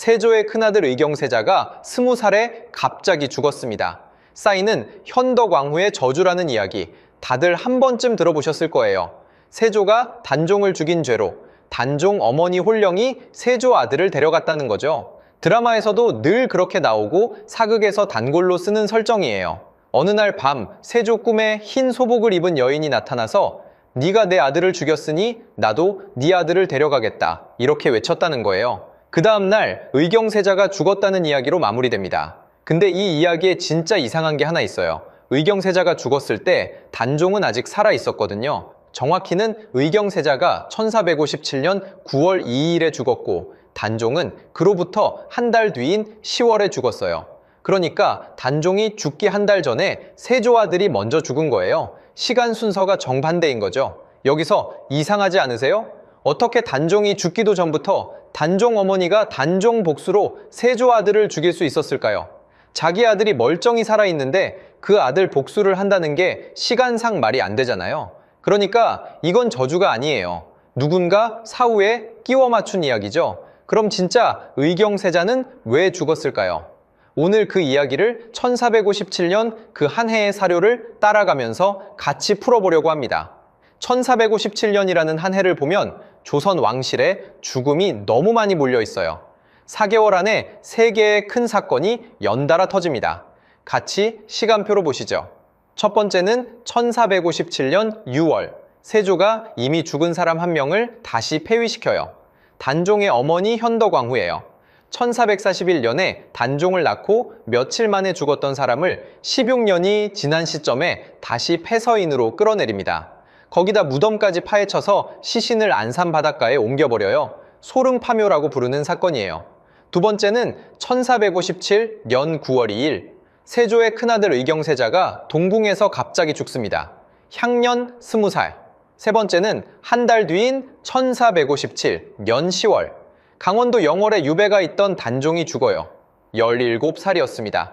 세조의 큰아들 의경세자가 20살에 갑자기 죽었습니다. 쌓이는 현덕왕후의 저주라는 이야기 다들 한 번쯤 들어보셨을 거예요. 세조가 단종을 죽인 죄로 단종 어머니 홀령이 세조 아들을 데려갔다는 거죠. 드라마에서도 늘 그렇게 나오고 사극에서 단골로 쓰는 설정이에요. 어느 날 밤 세조 꿈에 흰 소복을 입은 여인이 나타나서 네가 내 아들을 죽였으니 나도 네 아들을 데려가겠다 이렇게 외쳤다는 거예요. 그 다음날 의경세자가 죽었다는 이야기로 마무리됩니다. 근데 이 이야기에 진짜 이상한 게 하나 있어요. 의경세자가 죽었을 때 단종은 아직 살아 있었거든요. 정확히는 의경세자가 1457년 9월 2일에 죽었고 단종은 그로부터 한 달 뒤인 10월에 죽었어요. 그러니까 단종이 죽기 한 달 전에 세조 아들이 먼저 죽은 거예요. 시간 순서가 정반대인 거죠. 여기서 이상하지 않으세요? 어떻게 단종이 죽기도 전부터 단종 어머니가 단종 복수로 세조 아들을 죽일 수 있었을까요? 자기 아들이 멀쩡히 살아있는데 그 아들 복수를 한다는 게 시간상 말이 안 되잖아요. 그러니까 이건 저주가 아니에요. 누군가 사후에 끼워 맞춘 이야기죠. 그럼 진짜 의경세자는 왜 죽었을까요? 오늘 그 이야기를 1457년 그 한 해의 사료를 따라가면서 같이 풀어보려고 합니다. 1457년이라는 한 해를 보면 조선 왕실에 죽음이 너무 많이 몰려 있어요. 4개월 안에 3개의 큰 사건이 연달아 터집니다. 같이 시간표로 보시죠. 첫 번째는 1457년 6월, 세조가 이미 죽은 사람 한 명을 다시 폐위시켜요. 단종의 어머니 현덕왕후예요. 1441년에 단종을 낳고 며칠 만에 죽었던 사람을 16년이 지난 시점에 다시 폐서인으로 끌어내립니다. 거기다 무덤까지 파헤쳐서 시신을 안산 바닷가에 옮겨버려요. 소릉파묘라고 부르는 사건이에요. 두 번째는 1457년 9월 2일, 세조의 큰아들 의경세자가 동궁에서 갑자기 죽습니다. 향년 20살. 세 번째는 한 달 뒤인 1457년 10월, 강원도 영월에 유배가 있던 단종이 죽어요. 17살이었습니다.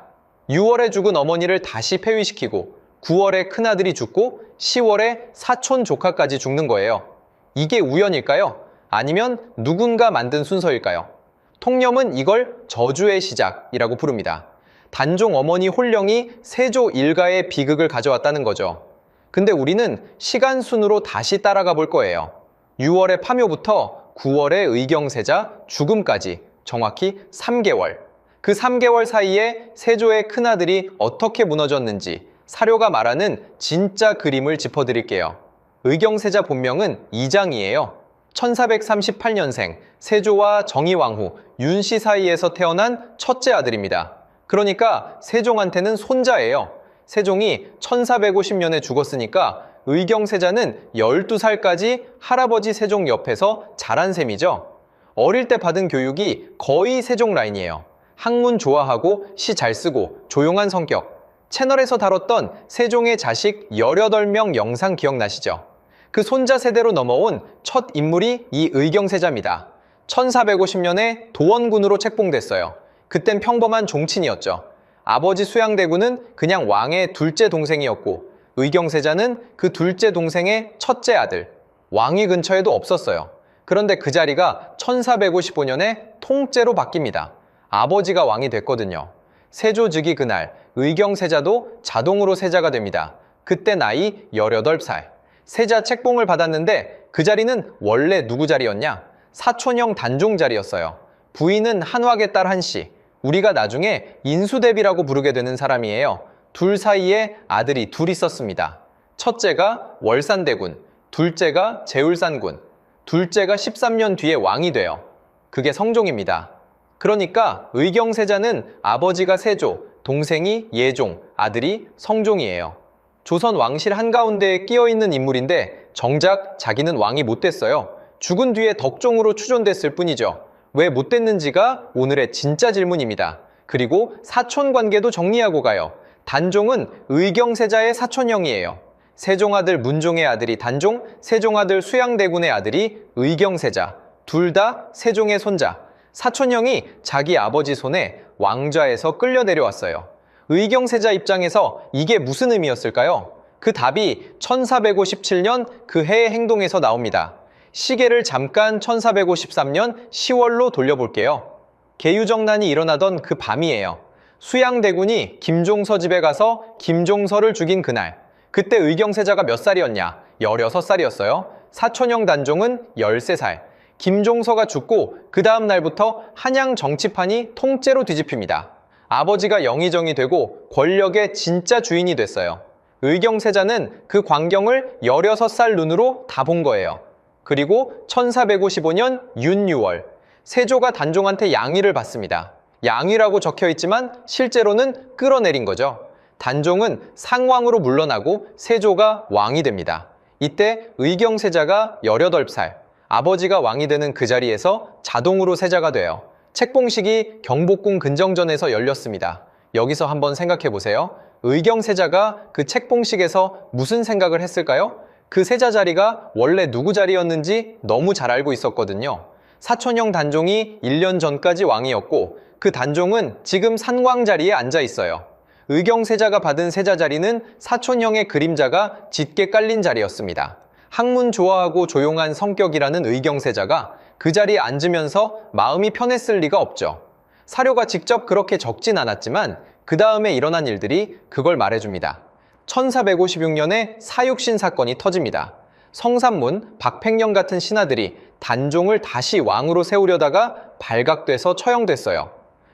6월에 죽은 어머니를 다시 폐위시키고 9월에 큰아들이 죽고 10월에 사촌 조카까지 죽는 거예요. 이게 우연일까요? 아니면 누군가 만든 순서일까요? 통념은 이걸 저주의 시작이라고 부릅니다. 단종 어머니 홀령이 세조 일가의 비극을 가져왔다는 거죠. 근데 우리는 시간순으로 다시 따라가 볼 거예요. 6월의 파묘부터 9월의 의경세자 죽음까지 정확히 3개월. 그 3개월 사이에 세조의 큰아들이 어떻게 무너졌는지 사료가 말하는 진짜 그림을 짚어드릴게요. 의경세자 본명은 이장이에요. 1438년생 세조와 정의왕후 윤씨 사이에서 태어난 첫째 아들입니다. 그러니까 세종한테는 손자예요. 세종이 1450년에 죽었으니까 의경세자는 12살까지 할아버지 세종 옆에서 자란 셈이죠. 어릴 때 받은 교육이 거의 세종 라인이에요. 학문 좋아하고 시 잘 쓰고 조용한 성격. 채널에서 다뤘던 세종의 자식 18명 영상 기억나시죠? 그 손자 세대로 넘어온 첫 인물이 이 의경세자입니다. 1450년에 도원군으로 책봉됐어요. 그땐 평범한 종친이었죠. 아버지 수양대군은 그냥 왕의 둘째 동생이었고 의경세자는 그 둘째 동생의 첫째 아들, 왕위 근처에도 없었어요. 그런데 그 자리가 1455년에 통째로 바뀝니다. 아버지가 왕이 됐거든요. 세조 즉위 그날 의경세자도 자동으로 세자가 됩니다. 그때 나이 18살. 세자 책봉을 받았는데 그 자리는 원래 누구 자리였냐? 사촌형 단종 자리였어요. 부인은 한왁의 딸 한씨, 우리가 나중에 인수대비라고 부르게 되는 사람이에요. 둘 사이에 아들이 둘 있었습니다. 첫째가 월산대군, 둘째가 제울산군, 둘째가 13년 뒤에 왕이 돼요. 그게 성종입니다. 그러니까 의경세자는 아버지가 세조, 동생이 예종, 아들이 성종이에요. 조선 왕실 한가운데에 끼어있는 인물인데 정작 자기는 왕이 못 됐어요. 죽은 뒤에 덕종으로 추존됐을 뿐이죠. 왜 못 됐는지가 오늘의 진짜 질문입니다. 그리고 사촌 관계도 정리하고 가요. 단종은 의경세자의 사촌형이에요. 세종아들 문종의 아들이 단종, 세종아들 수양대군의 아들이 의경세자. 둘 다 세종의 손자. 사촌형이 자기 아버지 손에 왕좌에서 끌려 내려왔어요. 의경세자 입장에서 이게 무슨 의미였을까요? 그 답이 1457년 그 해의 행동에서 나옵니다. 시계를 잠깐 1453년 10월로 돌려볼게요. 계유정난이 일어나던 그 밤이에요. 수양대군이 김종서 집에 가서 김종서를 죽인 그날, 그때 의경세자가 몇 살이었냐? 16살이었어요. 사촌형 단종은 13살. 김종서가 죽고 그 다음 날부터 한양 정치판이 통째로 뒤집힙니다. 아버지가 영의정이 되고 권력의 진짜 주인이 됐어요. 의경세자는 그 광경을 16살 눈으로 다 본 거예요. 그리고 1455년 윤유월, 세조가 단종한테 양위를 받습니다. 양위라고 적혀 있지만 실제로는 끌어내린 거죠. 단종은 상왕으로 물러나고 세조가 왕이 됩니다. 이때 의경세자가 18살, 아버지가 왕이 되는 그 자리에서 자동으로 세자가 돼요. 책봉식이 경복궁 근정전에서 열렸습니다. 여기서 한번 생각해 보세요. 의경세자가 그 책봉식에서 무슨 생각을 했을까요? 그 세자 자리가 원래 누구 자리였는지 너무 잘 알고 있었거든요. 사촌형 단종이 1년 전까지 왕이었고 그 단종은 지금 산왕 자리에 앉아 있어요. 의경세자가 받은 세자 자리는 사촌형의 그림자가 짙게 깔린 자리였습니다. 학문 좋아하고 조용한 성격이라는 의경세자가 그 자리에 앉으면서 마음이 편했을 리가 없죠. 사료가 직접 그렇게 적진 않았지만 그 다음에 일어난 일들이 그걸 말해줍니다. 1456년에 사육신 사건이 터집니다. 성산문, 박팽령 같은 신하들이 단종을 다시 왕으로 세우려다가 발각돼서 처형됐어요.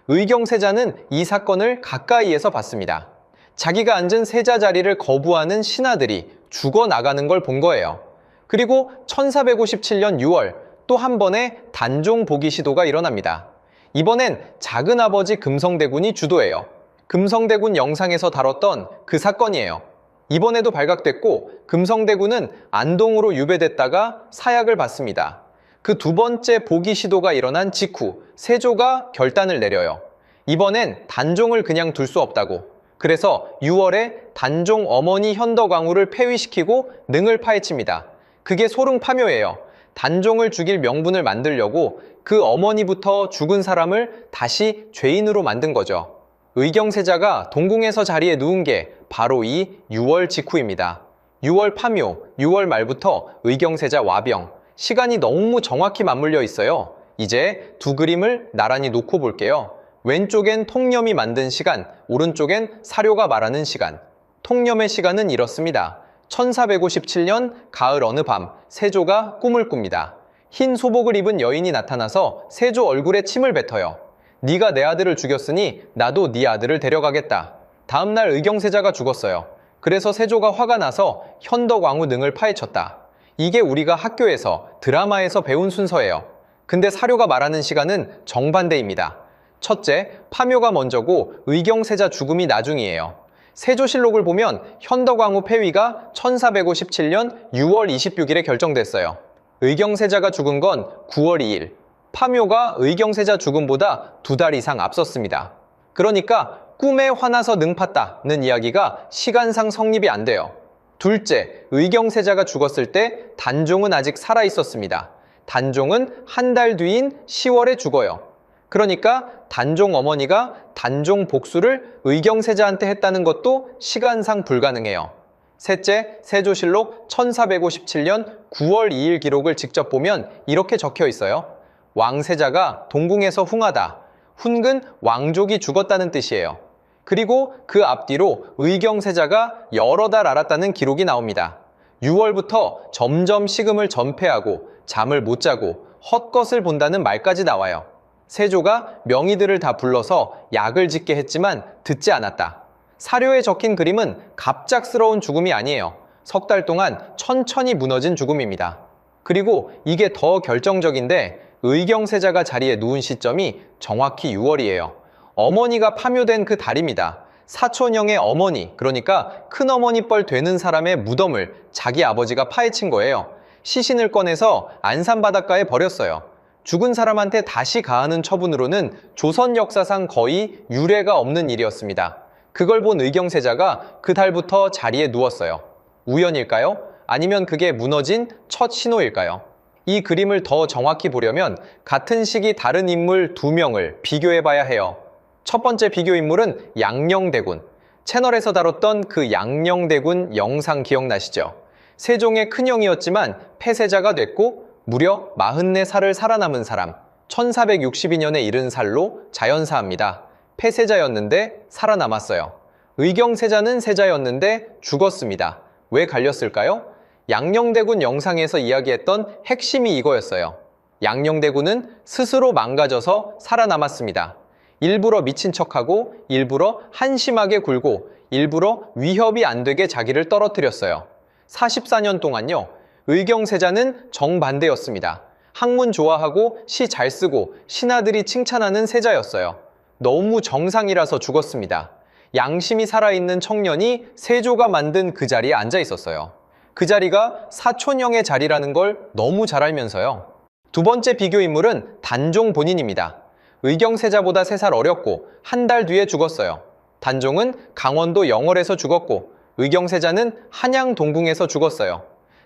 의경세자는 이 사건을 가까이에서 봤습니다. 자기가 앉은 세자 자리를 거부하는 신하들이 죽어나가는 걸 본 거예요. 그리고 1457년 6월 또 한 번의 단종 복위 시도가 일어납니다. 이번엔 작은아버지 금성대군이 주도해요. 금성대군 영상에서 다뤘던 그 사건이에요. 이번에도 발각됐고 금성대군은 안동으로 유배됐다가 사약을 받습니다. 그 두 번째 복위 시도가 일어난 직후 세조가 결단을 내려요. 이번엔 단종을 그냥 둘 수 없다고. 그래서 6월에 단종 어머니 현덕왕후를 폐위시키고 능을 파헤칩니다. 그게 소릉파묘예요. 단종을 죽일 명분을 만들려고 그 어머니부터 죽은 사람을 다시 죄인으로 만든 거죠. 의경세자가 동궁에서 자리에 누운 게 바로 이 6월 직후입니다. 6월 파묘, 6월 말부터 의경세자 와병, 시간이 너무 정확히 맞물려 있어요. 이제 두 그림을 나란히 놓고 볼게요. 왼쪽엔 통념이 만든 시간, 오른쪽엔 사료가 말하는 시간. 통념의 시간은 이렇습니다. 1457년 가을 어느 밤 세조가 꿈을 꿉니다. 흰 소복을 입은 여인이 나타나서 세조 얼굴에 침을 뱉어요. 네가 내 아들을 죽였으니 나도 네 아들을 데려가겠다. 다음날 의경세자가 죽었어요. 그래서 세조가 화가 나서 현덕왕후 능을 파헤쳤다. 이게 우리가 학교에서 드라마에서 배운 순서예요. 근데 사료가 말하는 시간은 정반대입니다. 첫째, 파묘가 먼저고 의경세자 죽음이 나중이에요. 세조실록을 보면 현덕왕후 폐위가 1457년 6월 26일에 결정됐어요. 의경세자가 죽은 건 9월 2일. 파묘가 의경세자 죽음보다 2달 이상 앞섰습니다. 그러니까 꿈에 화나서 능 팠다는 이야기가 시간상 성립이 안 돼요. 둘째, 의경세자가 죽었을 때 단종은 아직 살아 있었습니다. 단종은 한 달 뒤인 10월에 죽어요. 그러니까 단종 어머니가 단종 복수를 의경세자한테 했다는 것도 시간상 불가능해요. 셋째, 세조실록 1457년 9월 2일 기록을 직접 보면 이렇게 적혀 있어요. 왕세자가 동궁에서 흉하다. 훈근 왕족이 죽었다는 뜻이에요. 그리고 그 앞뒤로 의경세자가 여러 달 앓았다는 기록이 나옵니다. 6월부터 점점 식음을 전폐하고 잠을 못 자고 헛것을 본다는 말까지 나와요. 세조가 명의들을 다 불러서 약을 짓게 했지만 듣지 않았다. 사료에 적힌 그림은 갑작스러운 죽음이 아니에요. 석 달 동안 천천히 무너진 죽음입니다. 그리고 이게 더 결정적인데 의경세자가 자리에 누운 시점이 정확히 6월이에요. 어머니가 파묘된 그 달입니다. 사촌형의 어머니, 그러니까 큰어머니뻘 되는 사람의 무덤을 자기 아버지가 파헤친 거예요. 시신을 꺼내서 안산바닷가에 버렸어요. 죽은 사람한테 다시 가하는 처분으로는 조선 역사상 거의 유례가 없는 일이었습니다. 그걸 본 의경세자가 그 달부터 자리에 누웠어요. 우연일까요? 아니면 그게 무너진 첫 신호일까요? 이 그림을 더 정확히 보려면 같은 시기 다른 인물 2명을 비교해봐야 해요. 첫 번째 비교 인물은 양녕대군. 채널에서 다뤘던 그 양녕대군 영상 기억나시죠? 세종의 큰형이었지만 폐세자가 됐고 무려 44살을 살아남은 사람. 1462년에 70살로 자연사합니다. 폐세자였는데 살아남았어요. 의경세자는 세자였는데 죽었습니다. 왜 갈렸을까요? 양녕대군 영상에서 이야기했던 핵심이 이거였어요. 양녕대군은 스스로 망가져서 살아남았습니다. 일부러 미친 척하고 일부러 한심하게 굴고 일부러 위협이 안 되게 자기를 떨어뜨렸어요. 44년 동안요. 의경세자는 정반대였습니다. 학문 좋아하고 시 잘 쓰고 신하들이 칭찬하는 세자였어요. 너무 정상이라서 죽었습니다. 양심이 살아있는 청년이 세조가 만든 그 자리에 앉아 있었어요. 그 자리가 사촌형의 자리라는 걸 너무 잘 알면서요. 두 번째 비교 인물은 단종 본인입니다. 의경세자보다 3살 어렸고 한 달 뒤에 죽었어요. 단종은 강원도 영월에서 죽었고 의경세자는 한양 동궁에서 죽었어요.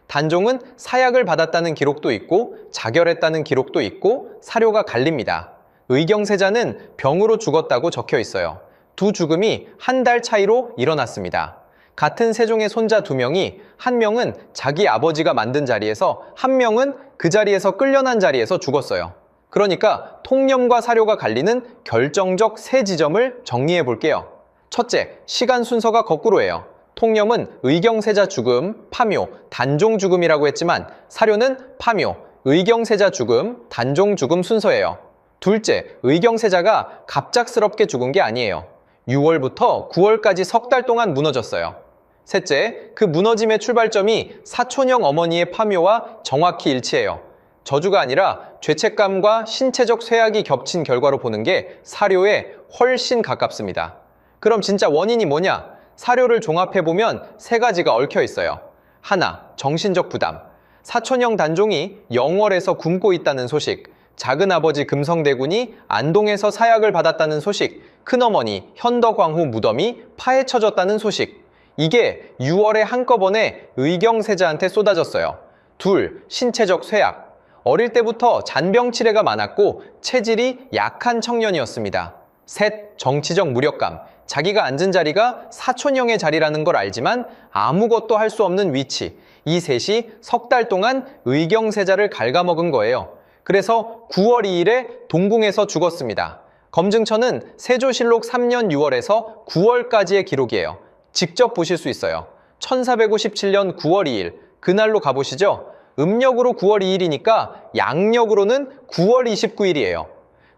단종은 사약을 받았다는 기록도 있고 자결했다는 기록도 있고 사료가 갈립니다. 의경세자는 병으로 죽었다고 적혀 있어요. 두 죽음이 한 달 차이로 일어났습니다. 같은 세종의 손자 2명이 한 명은 자기 아버지가 만든 자리에서 한 명은 그 자리에서 끌려난 자리에서 죽었어요. 그러니까 통념과 사료가 갈리는 결정적 세 지점을 정리해 볼게요. 첫째, 시간 순서가 거꾸로예요. 통념은 의경세자 죽음, 파묘, 단종 죽음이라고 했지만 사료는 파묘, 의경세자 죽음, 단종 죽음 순서예요. 둘째, 의경세자가 갑작스럽게 죽은 게 아니에요. 6월부터 9월까지 3달 동안 무너졌어요. 셋째, 그 무너짐의 출발점이 사촌형 어머니의 파묘와 정확히 일치해요. 저주가 아니라 죄책감과 신체적 쇠약이 겹친 결과로 보는 게 사료에 훨씬 가깝습니다. 그럼 진짜 원인이 뭐냐? 사료를 종합해보면 3가지가 얽혀 있어요. 하나, 정신적 부담. 사촌형 단종이 영월에서 굶고 있다는 소식, 작은아버지 금성대군이 안동에서 사약을 받았다는 소식, 큰어머니 현덕왕후 무덤이 파헤쳐졌다는 소식. 이게 6월에 한꺼번에 의경세자한테 쏟아졌어요. 둘, 신체적 쇠약. 어릴 때부터 잔병치레가 많았고 체질이 약한 청년이었습니다. 셋, 정치적 무력감. 자기가 앉은 자리가 사촌형의 자리라는 걸 알지만 아무것도 할 수 없는 위치. 이 셋이 3달 동안 의경세자를 갉아먹은 거예요. 그래서 9월 2일에 동궁에서 죽었습니다. 검증처는 세조실록 3년 6월에서 9월까지의 기록이에요. 직접 보실 수 있어요. 1457년 9월 2일, 그날로 가보시죠. 음력으로 9월 2일이니까 양력으로는 9월 29일이에요.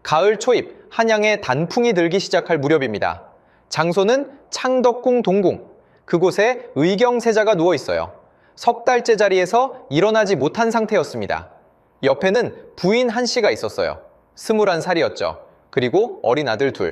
가을 초입, 한양에 단풍이 들기 시작할 무렵입니다. 장소는 창덕궁 동궁. 그곳에 의경세자가 누워 있어요. 3달째 자리에서 일어나지 못한 상태였습니다. 옆에는 부인 한씨가 있었어요. 21살이었죠. 그리고 어린 아들 2.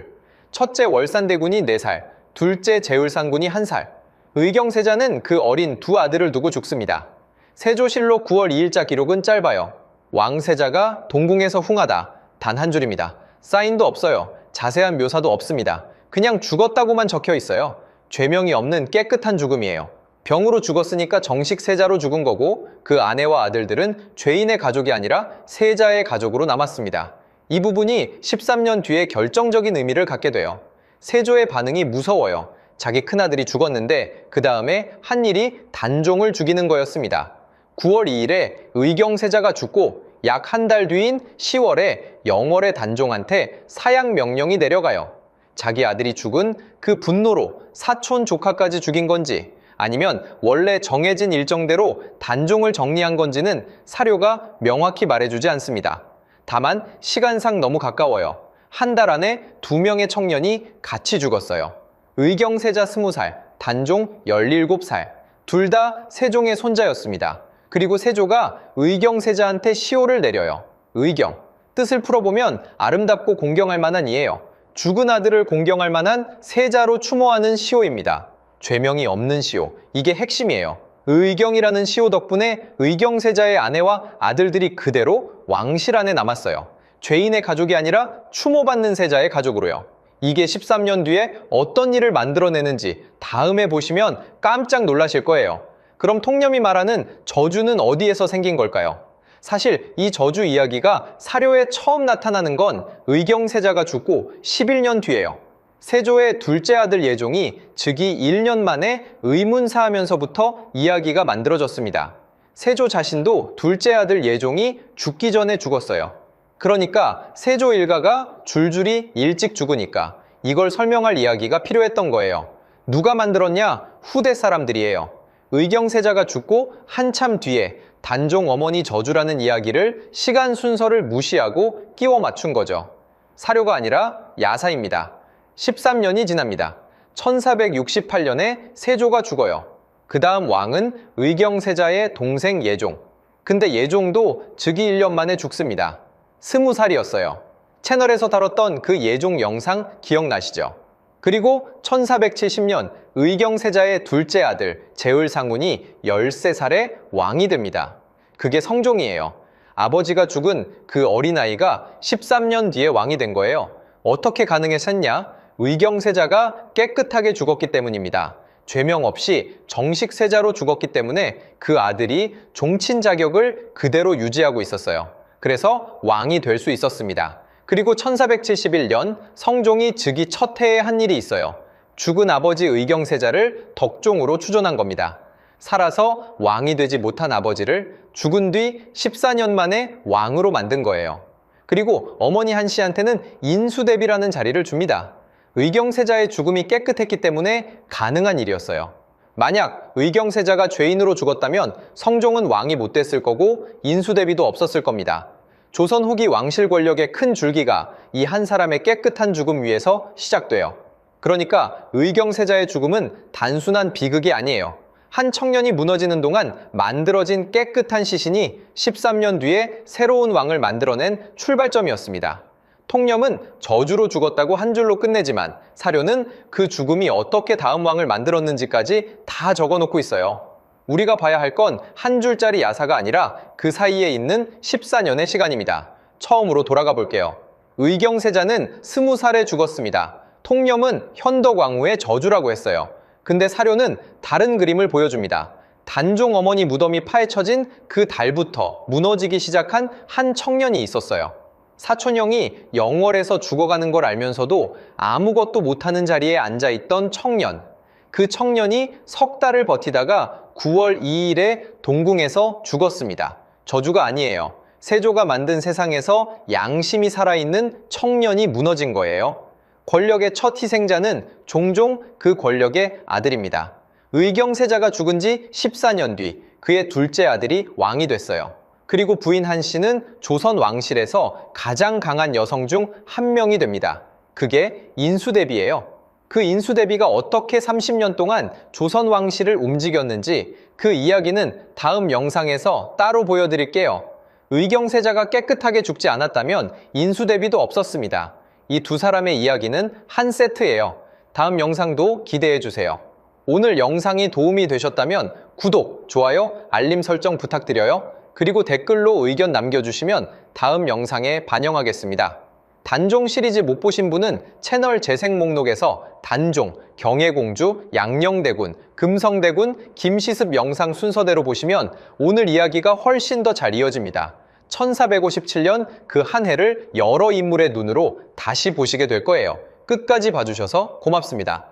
첫째 월산대군이 4살, 둘째 제울산군이 1살. 의경세자는 그 어린 2 아들을 두고 죽습니다. 세조실록 9월 2일자 기록은 짧아요. 왕세자가 동궁에서 흉하다. 단 한 줄입니다. 사인도 없어요. 자세한 묘사도 없습니다. 그냥 죽었다고만 적혀 있어요. 죄명이 없는 깨끗한 죽음이에요. 병으로 죽었으니까 정식 세자로 죽은 거고 그 아내와 아들들은 죄인의 가족이 아니라 세자의 가족으로 남았습니다. 이 부분이 13년 뒤에 결정적인 의미를 갖게 돼요. 세조의 반응이 무서워요. 자기 큰아들이 죽었는데 그 다음에 한 일이 단종을 죽이는 거였습니다. 9월 2일에 의경세자가 죽고 약 한 달 뒤인 10월에 영월의 단종한테 사약 명령이 내려가요. 자기 아들이 죽은 그 분노로 사촌 조카까지 죽인 건지 아니면 원래 정해진 일정대로 단종을 정리한 건지는 사료가 명확히 말해주지 않습니다. 다만 시간상 너무 가까워요. 한 달 안에 2명의 청년이 같이 죽었어요. 의경세자 20살, 단종 17살. 둘 다 세종의 손자였습니다. 그리고 세조가 의경세자한테 시호를 내려요. 의경. 뜻을 풀어보면 아름답고 공경할 만한 이에요. 죽은 아들을 공경할 만한 세자로 추모하는 시호입니다. 죄명이 없는 시호. 이게 핵심이에요. 의경이라는 시호 덕분에 의경세자의 아내와 아들들이 그대로 왕실 안에 남았어요. 죄인의 가족이 아니라 추모받는 세자의 가족으로요. 이게 13년 뒤에 어떤 일을 만들어내는지 다음에 보시면 깜짝 놀라실 거예요. 그럼 통념이 말하는 저주는 어디에서 생긴 걸까요? 사실 이 저주 이야기가 사료에 처음 나타나는 건 의경세자가 죽고 11년 뒤예요. 세조의 둘째 아들 예종이 즉위 1년 만에 의문사하면서부터 이야기가 만들어졌습니다. 세조 자신도 둘째 아들 예종이 죽기 전에 죽었어요. 그러니까 세조 일가가 줄줄이 일찍 죽으니까 이걸 설명할 이야기가 필요했던 거예요. 누가 만들었냐? 후대 사람들이에요. 의경세자가 죽고 한참 뒤에 단종 어머니 저주라는 이야기를 시간 순서를 무시하고 끼워 맞춘 거죠. 사료가 아니라 야사입니다. 13년이 지납니다. 1468년에 세조가 죽어요. 그 다음 왕은 의경세자의 동생 예종. 근데 예종도 즉위 1년 만에 죽습니다. 20살이었어요. 채널에서 다뤘던 그 예종 영상 기억나시죠? 그리고 1470년 의경세자의 둘째 아들 제을상훈이 13살에 왕이 됩니다. 그게 성종이에요. 아버지가 죽은 그 어린아이가 13년 뒤에 왕이 된 거예요. 어떻게 가능했었냐? 의경세자가 깨끗하게 죽었기 때문입니다. 죄명 없이 정식 세자로 죽었기 때문에 그 아들이 종친 자격을 그대로 유지하고 있었어요. 그래서 왕이 될 수 있었습니다. 그리고 1471년 성종이 즉위 첫 해에 한 일이 있어요. 죽은 아버지 의경세자를 덕종으로 추존한 겁니다. 살아서 왕이 되지 못한 아버지를 죽은 뒤 14년 만에 왕으로 만든 거예요. 그리고 어머니 한씨한테는 인수대비라는 자리를 줍니다. 의경세자의 죽음이 깨끗했기 때문에 가능한 일이었어요. 만약 의경세자가 죄인으로 죽었다면 성종은 왕이 못 됐을 거고 인수대비도 없었을 겁니다. 조선 후기 왕실 권력의 큰 줄기가 이 한 사람의 깨끗한 죽음 위에서 시작돼요. 그러니까 의경세자의 죽음은 단순한 비극이 아니에요. 한 청년이 무너지는 동안 만들어진 깨끗한 시신이 13년 뒤에 새로운 왕을 만들어낸 출발점이었습니다. 통념은 저주로 죽었다고 한 줄로 끝내지만 사료는 그 죽음이 어떻게 다음 왕을 만들었는지까지 다 적어놓고 있어요. 우리가 봐야 할 건 한 줄짜리 야사가 아니라 그 사이에 있는 14년의 시간입니다. 처음으로 돌아가 볼게요. 의경세자는 20살에 죽었습니다. 통념은 현덕왕후의 저주라고 했어요. 근데 사료는 다른 그림을 보여줍니다. 단종 어머니 무덤이 파헤쳐진 그 달부터 무너지기 시작한 한 청년이 있었어요. 사촌형이 영월에서 죽어가는 걸 알면서도 아무것도 못하는 자리에 앉아있던 청년. 그 청년이 석 달을 버티다가 9월 2일에 동궁에서 죽었습니다. 저주가 아니에요. 세조가 만든 세상에서 양심이 살아있는 청년이 무너진 거예요. 권력의 첫 희생자는 종종 그 권력의 아들입니다. 의경세자가 죽은 지 14년 뒤 그의 둘째 아들이 왕이 됐어요. 그리고 부인 한씨는 조선 왕실에서 가장 강한 여성 중 한 명이 됩니다. 그게 인수대비예요. 그 인수대비가 어떻게 30년 동안 조선 왕실을 움직였는지 그 이야기는 다음 영상에서 따로 보여드릴게요. 의경세자가 깨끗하게 죽지 않았다면 인수대비도 없었습니다. 이 두 사람의 이야기는 한 세트예요. 다음 영상도 기대해주세요. 오늘 영상이 도움이 되셨다면 구독, 좋아요, 알림 설정 부탁드려요. 그리고 댓글로 의견 남겨주시면 다음 영상에 반영하겠습니다. 단종 시리즈 못 보신 분은 채널 재생 목록에서 단종, 경혜공주, 양녕대군, 금성대군, 김시습 영상 순서대로 보시면 오늘 이야기가 훨씬 더 잘 이어집니다. 1457년 그 한 해를 여러 인물의 눈으로 다시 보시게 될 거예요. 끝까지 봐주셔서 고맙습니다.